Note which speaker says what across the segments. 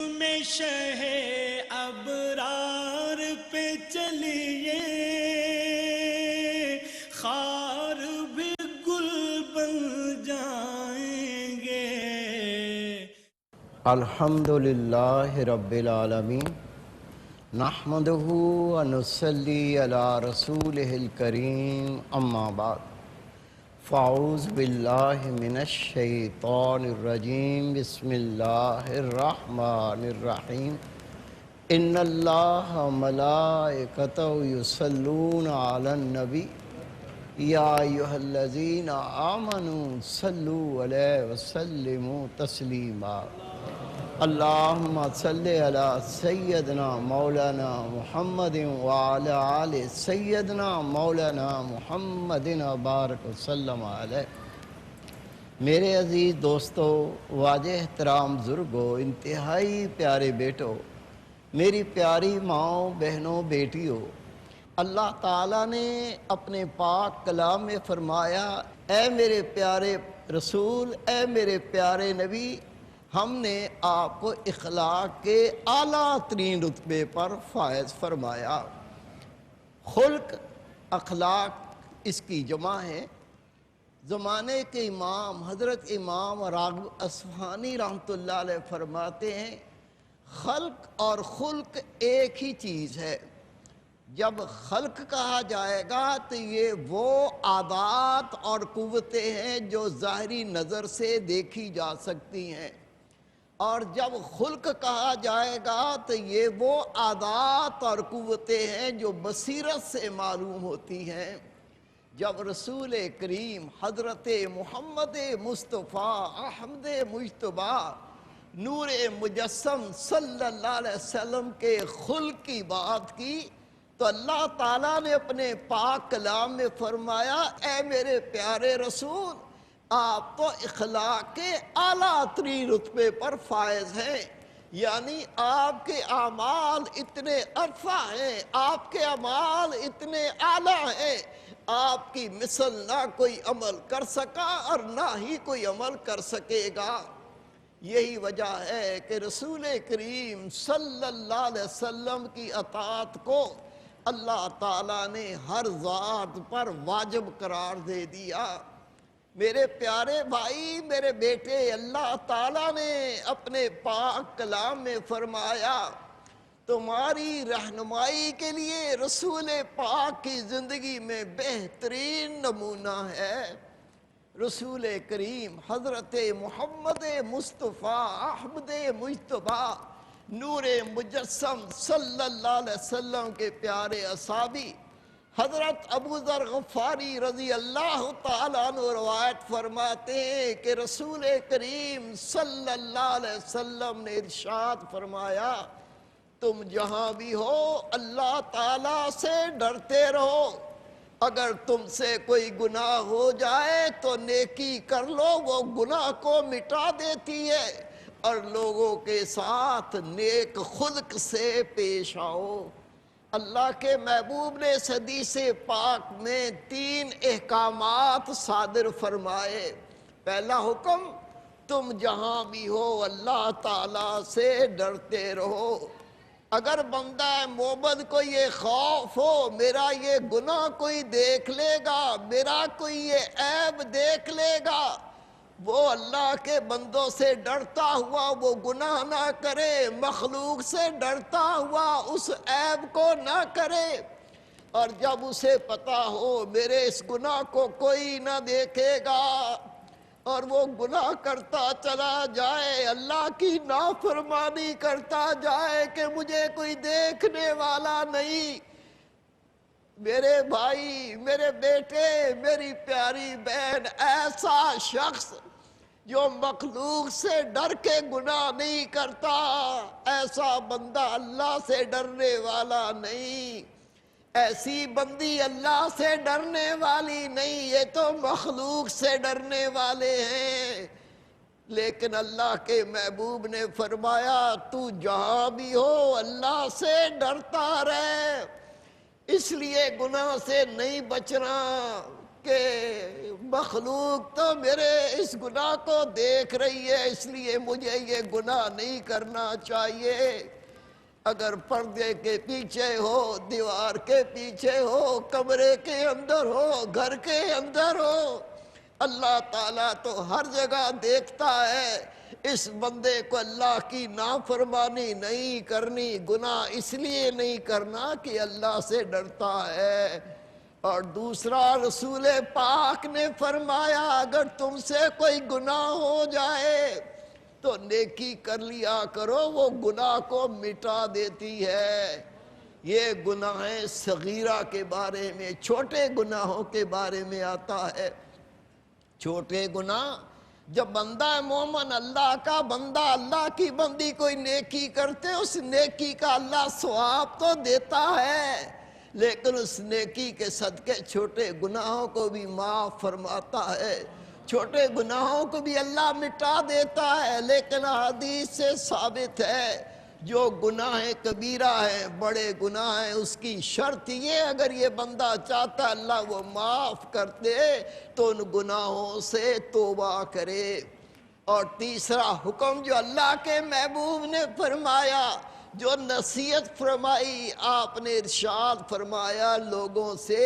Speaker 1: میں شہ ابرار پہ چلیے، خار بھی گل بن جائیں گے۔
Speaker 2: الحمدللہ رب العالمین، نحمدہ ونصلی علی رسولہ الکریم، اما بعد فاعوذ باللہ من الشیطان الرجیم، بسم اللہ الرحمن الرحیم۔ ان اللہ ملائکتہ یصلون علی النبی یا ایہا الذین آمنوا صلوا علیہ وسلموا تسلیما۔ اللہم صلی علی سیدنا مولانا محمد وعلی آل سیدنا مولانا محمد بارک وسلم علیہ۔ میرے عزیز دوستو، واجہ احترام بزرگو، انتہائی پیارے بیٹو، میری پیاری ماؤں، بہنوں، بیٹیوں، اللہ تعالیٰ نے اپنے پاک کلام میں فرمایا، اے میرے پیارے رسول، اے میرے پیارے نبی، ہم نے آپ کو اخلاق کے اعلیٰ ترین رتبے پر فائز فرمایا۔ خلق، اخلاق اس کی جمع ہے۔ زمانے کے امام حضرت امام راغب اصفہانی رحمۃ اللہ علیہ فرماتے ہیں، خلق اور خلق ایک ہی چیز ہے۔ جب خلق کہا جائے گا تو یہ وہ عادات اور قوتیں ہیں جو ظاہری نظر سے دیکھی جا سکتی ہیں، اور جب خلق کہا جائے گا تو یہ وہ عادات اور قوتیں ہیں جو بصیرت سے معلوم ہوتی ہیں۔ جب رسول کریم حضرت محمد مصطفیٰ احمد مجتبیٰ نور مجسم صلی اللہ علیہ وسلم کے خلق کی بات کی تو اللہ تعالیٰ نے اپنے پاک کلام میں فرمایا، اے میرے پیارے رسول، آپ تو اخلاق کے اعلیٰ ترین رتبے پر فائز ہیں، یعنی آپ کے اعمال اتنے ارفع ہیں، آپ کے اعمال اتنے اعلیٰ ہیں، آپ کی مثل نہ کوئی عمل کر سکا اور نہ ہی کوئی عمل کر سکے گا۔ یہی وجہ ہے کہ رسول کریم صلی اللہ علیہ وسلم کی اطاعت کو اللہ تعالیٰ نے ہر ذات پر واجب قرار دے دیا۔ میرے پیارے بھائی، میرے بیٹے، اللہ تعالیٰ نے اپنے پاک کلام میں فرمایا، تمہاری رہنمائی کے لیے رسول پاک کی زندگی میں بہترین نمونہ ہے۔ رسول کریم حضرت محمد مصطفیٰ احمد مجتبیٰ نور مجسم صلی اللہ علیہ وسلم کے پیارے اصحابی حضرت ابو ذر غفاری رضی اللہ تعالیٰ عنہ روایت فرماتے ہیں کہ رسول کریم صلی اللہ علیہ وسلم نے ارشاد فرمایا، تم جہاں بھی ہو اللہ تعالیٰ سے ڈرتے رہو، اگر تم سے کوئی گناہ ہو جائے تو نیکی کر لو، وہ گناہ کو مٹا دیتی ہے، اور لوگوں کے ساتھ نیک خلق سے پیش آؤ۔ اللہ کے محبوب نے اس حدیث پاک میں 3 احکامات صادر فرمائے۔ پہلا حکم، تم جہاں بھی ہو اللہ تعالیٰ سے ڈرتے رہو۔ اگر بندہ مومن کو یہ خوف ہو، میرا یہ گناہ کوئی دیکھ لے گا، میرا کوئی یہ عیب دیکھ لے گا، وہ اللہ کے بندوں سے ڈرتا ہوا وہ گناہ نہ کرے، مخلوق سے ڈرتا ہوا اس عیب کو نہ کرے، اور جب اسے پتا ہو میرے اس گناہ کو کوئی نہ دیکھے گا اور وہ گناہ کرتا چلا جائے، اللہ کی نافرمانی کرتا جائے کہ مجھے کوئی دیکھنے والا نہیں، میرے بھائی، میرے بیٹے، میری پیاری بہن، ایسا شخص جو مخلوق سے ڈر کے گناہ نہیں کرتا، ایسا بندہ اللہ سے ڈرنے والا نہیں، ایسی بندی اللہ سے ڈرنے والی نہیں، یہ تو مخلوق سے ڈرنے والے ہیں۔ لیکن اللہ کے محبوب نے فرمایا، تو جہاں بھی ہو اللہ سے ڈرتا رہے، اس لیے گناہ سے نہیں بچنا۔ کہ مخلوق تو میرے اس گناہ کو دیکھ رہی ہے، اس لیے مجھے یہ گناہ نہیں کرنا چاہیے۔ اگر پردے کے پیچھے ہو، دیوار کے پیچھے ہو، کمرے کے اندر ہو، گھر کے اندر ہو، اللہ تعالیٰ تو ہر جگہ دیکھتا ہے۔ اس بندے کو اللہ کی نافرمانی نہیں کرنی، گناہ اس لیے نہیں کرنا کہ اللہ سے ڈرتا ہے۔ اور دوسرا، رسول پاک نے فرمایا اگر تم سے کوئی گناہ ہو جائے تو نیکی کر لیا کرو، وہ گناہ کو مٹا دیتی ہے۔ یہ گناہ صغیرہ کے بارے میں، چھوٹے گناہوں کے بارے میں آتا ہے۔ چھوٹے گناہ، جب بندہ مومن، اللہ کا بندہ، اللہ کی بندی کوئی نیکی کرتے، اس نیکی کا اللہ ثواب تو دیتا ہے، لیکن اس نیکی کے صدقے چھوٹے گناہوں کو بھی معاف فرماتا ہے، چھوٹے گناہوں کو بھی اللہ مٹا دیتا ہے۔ لیکن حدیث سے ثابت ہے جو گناہ کبیرہ ہے، بڑے گناہ ہیں، اس کی شرط یہ اگر یہ بندہ چاہتا ہے اللہ وہ معاف کر دے تو ان گناہوں سے توبہ کرے۔ اور تیسرا حکم جو اللہ کے محبوب نے فرمایا، جو نصیحت فرمائی، آپ نے ارشاد فرمایا لوگوں سے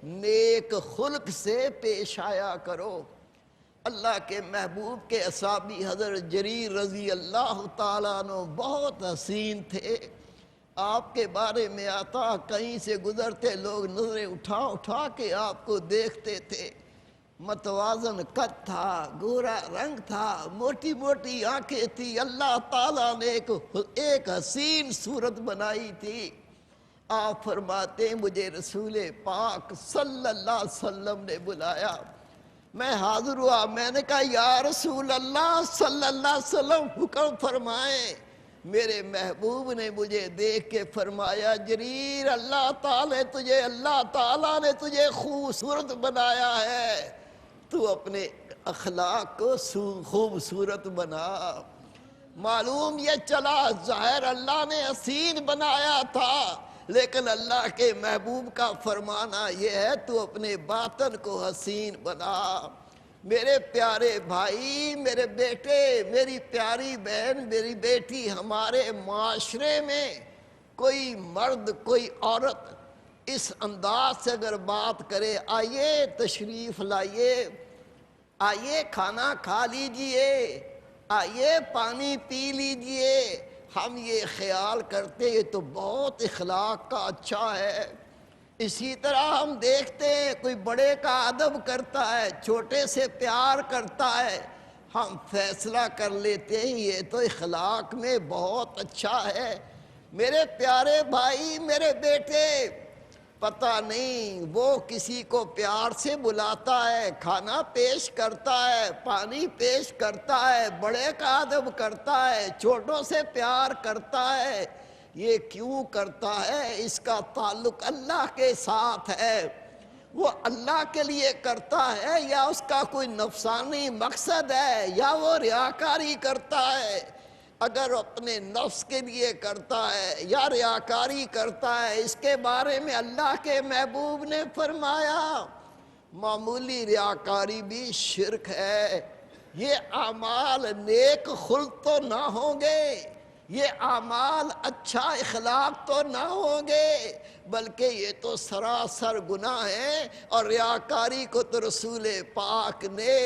Speaker 2: نیک خلق سے پیش آیا کرو۔ اللہ کے محبوب کے اصحابی حضرت جریر رضی اللہ تعالیٰ عنہ بہت حسین تھے۔ آپ کے بارے میں آتا، کہیں سے گزرتے لوگ نظریں اٹھا اٹھا کے آپ کو دیکھتے تھے۔ متوازن قد تھا، گورا رنگ تھا، موٹی موٹی آنکھیں تھی، اللہ تعالیٰ نے ایک حسین صورت بنائی تھی۔ آپ فرماتے ہیں مجھے رسول پاک صلی اللہ علیہ وسلم نے بلایا، میں حاضر ہوا، میں نے کہا یا رسول اللہ صلی اللہ علیہ وسلم حکم فرمائیں۔ میرے محبوب نے مجھے دیکھ کے فرمایا جریر اللہ تعالیٰ نے تجھے خوبصورت بنایا ہے، تو اپنے اخلاق کو خوبصورت بنا۔ معلوم یہ چلا ظاہر اللہ نے حسین بنایا تھا، لیکن اللہ کے محبوب کا فرمانا یہ ہے تو اپنے باطن کو حسین بنا۔ میرے پیارے بھائی، میرے بیٹے، میری پیاری بہن، میری بیٹی، ہمارے معاشرے میں کوئی مرد، کوئی عورت اس انداز سے اگر بات کرے، آئیے تشریف لائیے، آئیے کھانا کھا لیجئے، آئیے پانی پی لیجئے، ہم یہ خیال کرتے یہ تو بہت اخلاق کا اچھا ہے۔ اسی طرح ہم دیکھتے ہیں کوئی بڑے کا ادب کرتا ہے، چھوٹے سے پیار کرتا ہے، ہم فیصلہ کر لیتے ہیں یہ تو اخلاق میں بہت اچھا ہے۔ میرے پیارے بھائی، میرے بیٹے، پتہ نہیں وہ کسی کو پیار سے بلاتا ہے، کھانا پیش کرتا ہے، پانی پیش کرتا ہے، بڑے کا ادب کرتا ہے، چھوٹوں سے پیار کرتا ہے، یہ کیوں کرتا ہے؟ اس کا تعلق اللہ کے ساتھ ہے، وہ اللہ کے لیے کرتا ہے یا اس کا کوئی نفسانی مقصد ہے یا وہ ریاکاری کرتا ہے؟ اگر اپنے نفس کے لیے کرتا ہے یا ریاکاری کرتا ہے، اس کے بارے میں اللہ کے محبوب نے فرمایا معمولی ریاکاری بھی شرک ہے۔ یہ اعمال نیک خلق تو نہ ہوں گے، یہ اعمال اچھا اخلاق تو نہ ہوں گے، بلکہ یہ تو سراسر گناہ ہیں۔ اور ریاکاری کو تو رسول پاک نے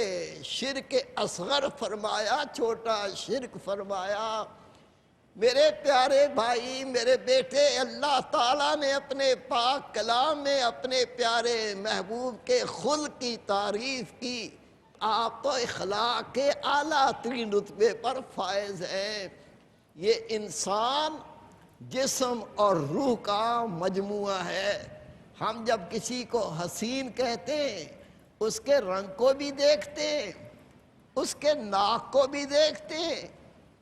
Speaker 2: شرک اصغر فرمایا، چھوٹا شرک فرمایا۔ میرے پیارے بھائی، میرے بیٹے، اللہ تعالیٰ نے اپنے پاک کلام میں اپنے پیارے محبوب کے خلق کی تعریف کی۔ آپ تو اخلاق کے اعلیٰ ترین رتبے پر فائز ہیں۔ یہ انسان جسم اور روح کا مجموعہ ہے۔ ہم جب کسی کو حسین کہتے ہیں، اس کے رنگ کو بھی دیکھتے ہیں، اس کے ناک کو بھی دیکھتے ہیں،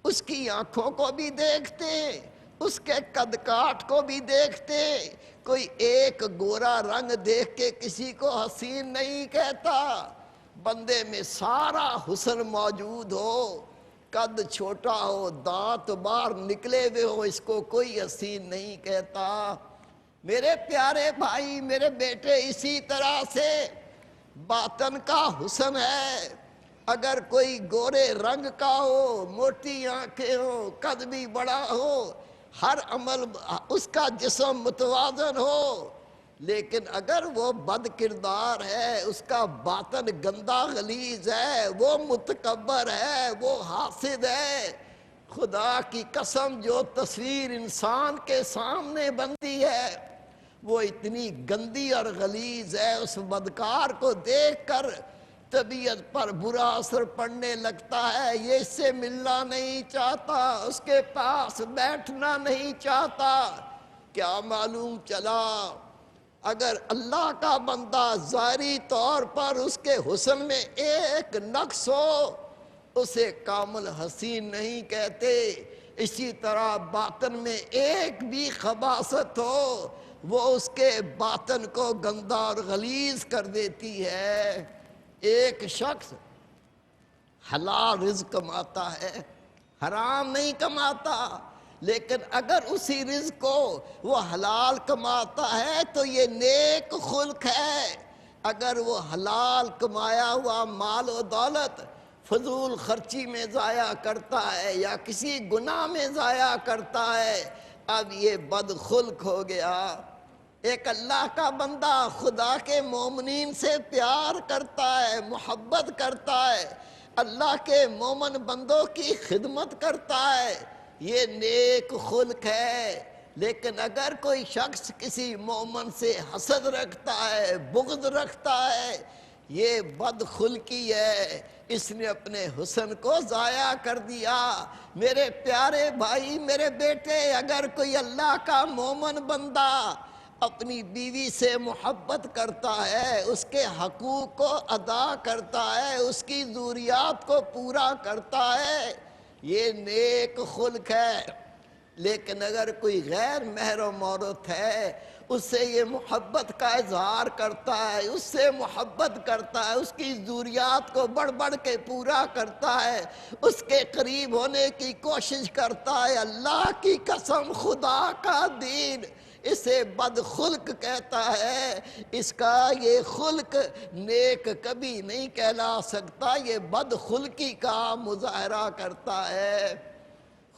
Speaker 2: اس کی آنکھوں کو بھی دیکھتے ہیں، اس کے قد کاٹ کو بھی دیکھتے ہیں۔ کوئی ایک گورا رنگ دیکھ کے کسی کو حسین نہیں کہتا، بندے میں سارا حسن موجود ہو، قد چھوٹا ہو، دانت باہر نکلے ہوئے ہو، اس کو کوئی حسین نہیں کہتا۔ میرے پیارے بھائی، میرے بیٹے، اسی طرح سے باطن کا حسن ہے۔ اگر کوئی گورے رنگ کا ہو، موٹی آنکھیں ہو، قد بھی بڑا ہو، ہر عمل اس کا جسم متوازن ہو، لیکن اگر وہ بد کردار ہے، اس کا باطن گندا غلیظ ہے، وہ متکبر ہے، وہ حاسد ہے، خدا کی قسم جو تصویر انسان کے سامنے بنتی ہے وہ اتنی گندی اور غلیظ ہے، اس بدکار کو دیکھ کر طبیعت پر برا اثر پڑنے لگتا ہے، یہ اس سے ملنا نہیں چاہتا، اس کے پاس بیٹھنا نہیں چاہتا۔ کیا معلوم چلا؟ اگر اللہ کا بندہ ظاہری طور پر اس کے حسن میں ایک نقص ہو، اسے کامل حسین نہیں کہتے، اسی طرح باطن میں ایک بھی خباثت ہو وہ اس کے باطن کو گندا اور غلیظ کر دیتی ہے۔ ایک شخص حلال رزق کماتا ہے، حرام نہیں کماتا، لیکن اگر اسی رزق کو وہ حلال کماتا ہے تو یہ نیک خلق ہے۔ اگر وہ حلال کمایا ہوا مال و دولت فضول خرچی میں ضائع کرتا ہے یا کسی گناہ میں ضائع کرتا ہے، اب یہ بد خلق ہو گیا۔ ایک اللہ کا بندہ خدا کے مومنین سے پیار کرتا ہے، محبت کرتا ہے، اللہ کے مومن بندوں کی خدمت کرتا ہے، یہ نیک خلق ہے۔ لیکن اگر کوئی شخص کسی مومن سے حسد رکھتا ہے، بغض رکھتا ہے، یہ بد خلقی ہے، اس نے اپنے حسن کو ضائع کر دیا۔ میرے پیارے بھائی، میرے بیٹے، اگر کوئی اللہ کا مومن بندہ اپنی بیوی سے محبت کرتا ہے، اس کے حقوق کو ادا کرتا ہے، اس کی ضروریات کو پورا کرتا ہے، یہ نیک خلق ہے۔ لیکن اگر کوئی غیر محرم عورت ہے، اس سے یہ محبت کا اظہار کرتا ہے، اس سے محبت کرتا ہے، اس کی ضروریات کو بڑھ بڑھ کے پورا کرتا ہے، اس کے قریب ہونے کی کوشش کرتا ہے، اللہ کی قسم خدا کا دین اسے بد خلق کہتا ہے۔ اس کا یہ خلق نیک کبھی نہیں کہلا سکتا، یہ بد خلقی کا مظاہرہ کرتا ہے۔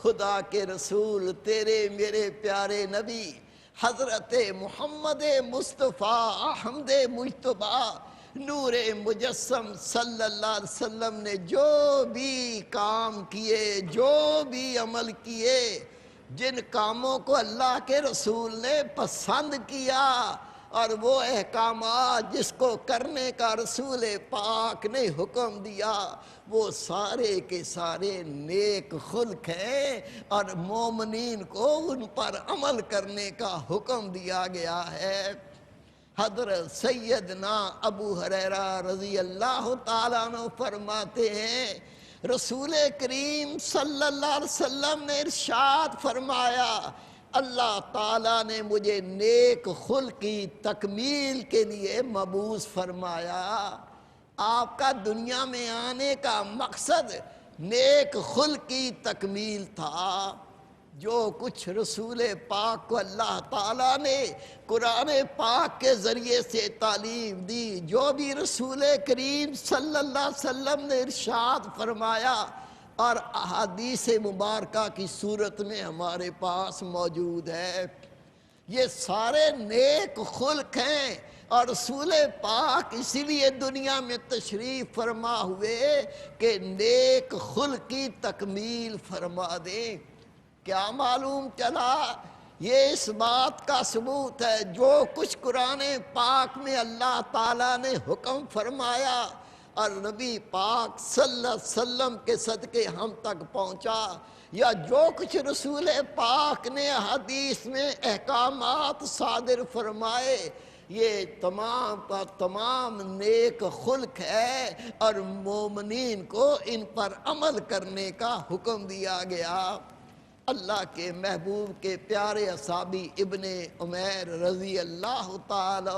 Speaker 2: خدا کے رسول تیرے میرے پیارے نبی حضرت محمد مصطفیٰ احمد مجتبیٰ نور مجسم صلی اللہ علیہ وسلم نے جو بھی کام کیے، جو بھی عمل کیے، جن کاموں کو اللہ کے رسول نے پسند کیا، اور وہ احکامات جس کو کرنے کا رسول پاک نے حکم دیا، وہ سارے کے سارے نیک خلق ہیں، اور مومنین کو ان پر عمل کرنے کا حکم دیا گیا ہے۔ حضرت سیدنا ابو ہریرہ رضی اللہ تعالیٰ عنہ فرماتے ہیں، رسول کریم صلی اللہ علیہ وسلم نے ارشاد فرمایا، اللہ تعالیٰ نے مجھے نیک خلق کی تکمیل کے لیے مبعوث فرمایا۔ آپ کا دنیا میں آنے کا مقصد نیک خلق کی تکمیل تھا۔ جو کچھ رسول پاک کو اللہ تعالیٰ نے قرآن پاک کے ذریعے سے تعلیم دی، جو بھی رسول کریم صلی اللہ علیہ وسلم نے ارشاد فرمایا اور احادیث مبارکہ کی صورت میں ہمارے پاس موجود ہے، یہ سارے نیک خلق ہیں، اور رسول پاک اسی لیے دنیا میں تشریف فرما ہوئے کہ نیک خلق کی تکمیل فرما دیں۔ کیا معلوم چلا؟ یہ اس بات کا ثبوت ہے، جو کچھ قرآن پاک میں اللہ تعالیٰ نے حکم فرمایا اور نبی پاک صلی اللہ علیہ وسلم کے صدقے ہم تک پہنچا، یا جو کچھ رسول پاک نے حدیث میں احکامات صادر فرمائے، یہ تمام کا تمام نیک خلق ہے، اور مومنین کو ان پر عمل کرنے کا حکم دیا گیا۔ اللہ کے محبوب کے پیارے اصحابی ابن عمیر رضی اللہ تعالی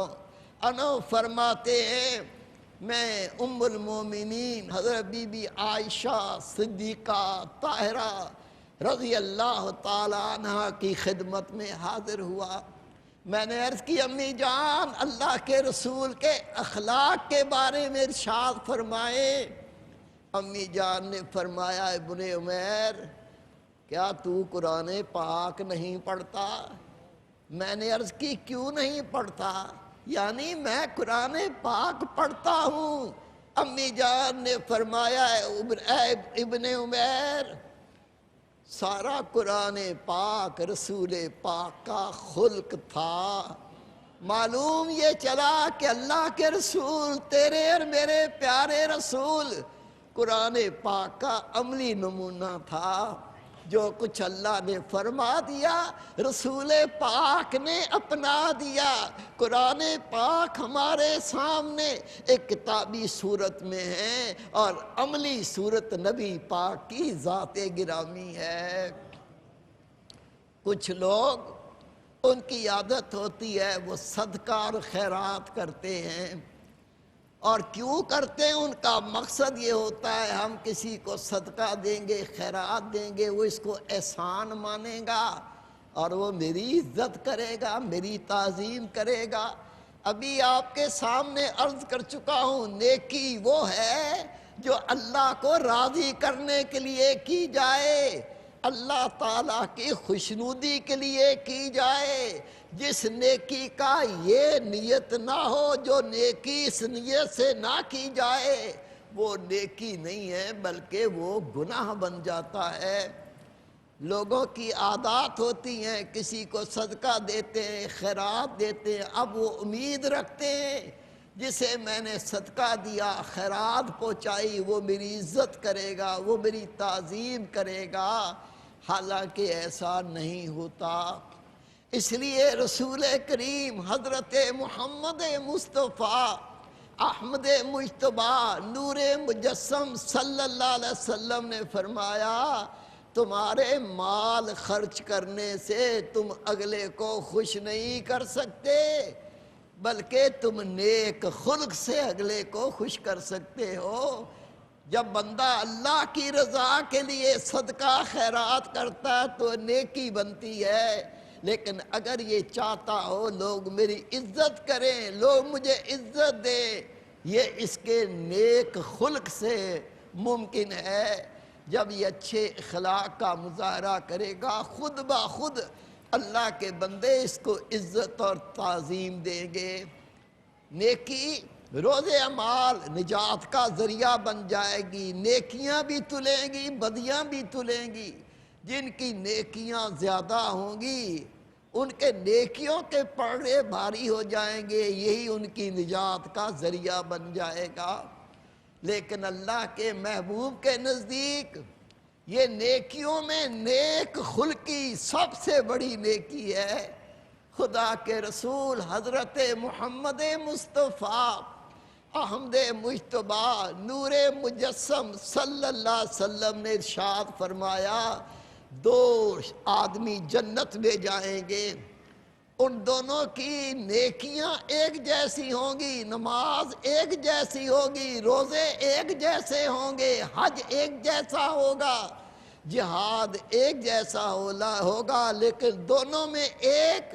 Speaker 2: عنہ فرماتے ہیں، میں ام المومنین حضرت بی بی عائشہ صدیقہ طاہرہ رضی اللہ تعالی عنہ کی خدمت میں حاضر ہوا۔ میں نے عرض کی امی جان اللہ کے رسول کے اخلاق کے بارے میں ارشاد فرمائے۔ امی جان نے فرمایا ابن عمیر کیا تو قرآن پاک نہیں پڑھتا؟ میں نے عرض کی کیوں نہیں پڑھتا؟ یعنی میں قرآن پاک پڑھتا ہوں۔ امی جان نے فرمایا اے ابن عمیر سارا قرآن پاک رسول پاک کا خلق تھا۔ معلوم یہ چلا کہ اللہ کے رسول تیرے اور میرے پیارے رسول قرآن پاک کا عملی نمونہ تھا۔ جو کچھ اللہ نے فرما دیا رسول پاک نے اپنا دیا۔ قرآن پاک ہمارے سامنے ایک کتابی صورت میں ہے اور عملی صورت نبی پاک کی ذات گرامی ہے۔ کچھ لوگ ان کی عادت ہوتی ہے وہ صدقہ اور خیرات کرتے ہیں، اور کیوں کرتے ہیں ان کا مقصد یہ ہوتا ہے ہم کسی کو صدقہ دیں گے خیرات دیں گے وہ اس کو احسان مانے گا اور وہ میری عزت کرے گا میری تعظیم کرے گا۔ ابھی آپ کے سامنے عرض کر چکا ہوں نیکی وہ ہے جو اللہ کو راضی کرنے کے لیے کی جائے، اللہ تعالیٰ کی خوشنودی کے لیے کی جائے۔ جس نیکی کا یہ نیت نہ ہو جو نیکی اس نیت سے نہ کی جائے وہ نیکی نہیں ہے بلکہ وہ گناہ بن جاتا ہے۔ لوگوں کی عادات ہوتی ہیں کسی کو صدقہ دیتے ہیں خیرات دیتے ہیں، اب وہ امید رکھتے ہیں جسے میں نے صدقہ دیا خیرات پہنچائی وہ میری عزت کرے گا وہ میری تعظیم کرے گا، حالانکہ ایسا نہیں ہوتا۔ اس لیے رسول کریم حضرت محمد مصطفیٰ احمد مجتبیٰ نور مجسم صلی اللہ علیہ وسلم نے فرمایا تمہارے مال خرچ کرنے سے تم اگلے کو خوش نہیں کر سکتے بلکہ تم نیک خلق سے اگلے کو خوش کر سکتے ہو۔ جب بندہ اللہ کی رضا کے لیے صدقہ خیرات کرتا ہے تو نیکی بنتی ہے، لیکن اگر یہ چاہتا ہو لوگ میری عزت کریں لوگ مجھے عزت دیں یہ اس کے نیک خلق سے ممکن ہے۔ جب یہ اچھے اخلاق کا مظاہرہ کرے گا خود بخود اللہ کے بندے اس کو عزت اور تعظیم دیں گے۔ نیکی روز اعمال نجات کا ذریعہ بن جائے گی، نیکیاں بھی تلیں گی بدیاں بھی تلیں گی۔ جن کی نیکیاں زیادہ ہوں گی ان کے نیکیوں کے پڑے بھاری ہو جائیں گے، یہی ان کی نجات کا ذریعہ بن جائے گا۔ لیکن اللہ کے محبوب کے نزدیک یہ نیکیوں میں نیک خلقی سب سے بڑی نیکی ہے۔ خدا کے رسول حضرت محمد مصطفیٰ احمد مجتبیٰ نور مجسم صلی اللہ علیہ وسلم نے ارشاد فرمایا دو آدمی جنت میں جائیں گے، ان دونوں کی نیکیاں ایک جیسی ہوں گی، نماز ایک جیسی ہوگی، روزے ایک جیسے ہوں گے، حج ایک جیسا ہوگا، جہاد ایک جیسا ہوگا، لیکن دونوں میں ایک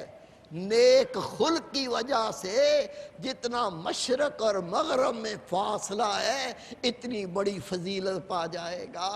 Speaker 2: نیک خلق کی وجہ سے جتنا مشرق اور مغرب میں فاصلہ ہے اتنی بڑی فضیلت پا جائے گا۔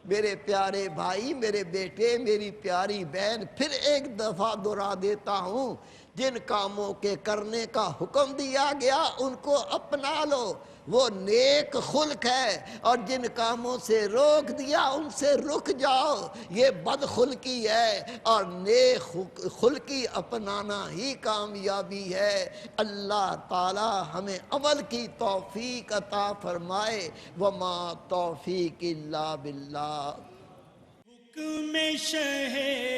Speaker 2: میرے پیارے بھائی میرے بیٹے میری پیاری بہن پھر ایک دفعہ دہرا دیتا ہوں جن کاموں کے کرنے کا حکم دیا گیا ان کو اپنا لو وہ نیک خلق ہے، اور جن کاموں سے روک دیا ان سے رک جاؤ یہ بد خلقی ہے، اور نیک خلقی اپنانا ہی کامیابی ہے۔ اللہ تعالی ہمیں عمل کی توفیق عطا فرمائے۔ وما توفیق الا باللہ۔
Speaker 1: حکم شہر